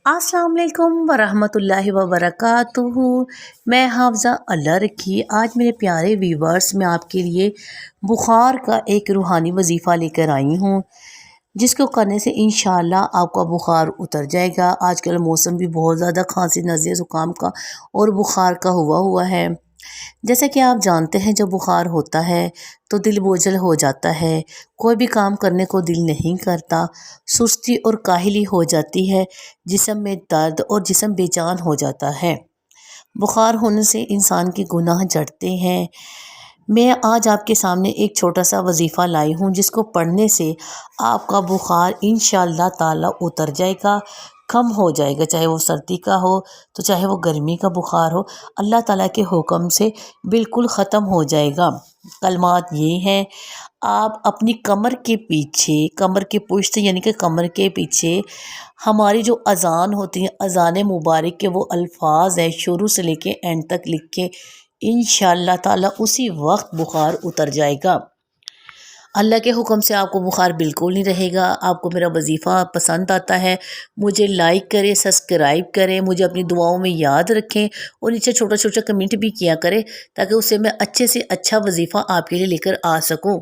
अस्सलाम वालेकुम वरहमतुल्लाहि वबरकातुहू। मैं हाफ़ज़ा अल्लाह रखी। आज मेरे प्यारे व्यूवर्स मैं आपके लिए बुखार का एक रूहानी वजीफ़ा लेकर आई हूँ, जिसको करने से इंशाअल्लाह आपका बुखार उतर जाएगा। आजकल मौसम भी बहुत ज़्यादा खांसी नज़ले ज़ुकाम का और बुखार का हुआ है। जैसा कि आप जानते हैं, जब बुखार होता है तो दिल बोझल हो जाता है, कोई भी काम करने को दिल नहीं करता, सुस्ती और काहली हो जाती है, जिस्म में दर्द और जिस्म बेजान हो जाता है। बुखार होने से इंसान के गुनाह जड़ते हैं। मैं आज आपके सामने एक छोटा सा वजीफ़ा लाई हूँ, जिसको पढ़ने से आपका बुखार इंशाअल्लाह ताला उतर जाएगा, कम हो जाएगा। चाहे वो सर्दी का हो तो चाहे वो गर्मी का बुखार हो, अल्लाह ताला के हुक्म से बिल्कुल ख़त्म हो जाएगा। कलमात ये हैं, आप अपनी कमर के पीछे, कमर के पुश्त यानी कि कमर के पीछे हमारी जो अज़ान होती है, अज़ान मुबारक के वो अल्फाज है, शुरू से लेके एंड तक लिख के इंशाअल्लाह ताला उसी वक्त बुखार उतर जाएगा। अल्लाह के हुक्म से आपको बुखार बिल्कुल नहीं रहेगा। आपको मेरा वजीफ़ा पसंद आता है, मुझे लाइक करें, सब्सक्राइब करें, मुझे अपनी दुआओं में याद रखें और नीचे छोटा छोटा कमेंट भी किया करें, ताकि उससे मैं अच्छे से अच्छा वजीफ़ा आपके लिए लेकर आ सकूं।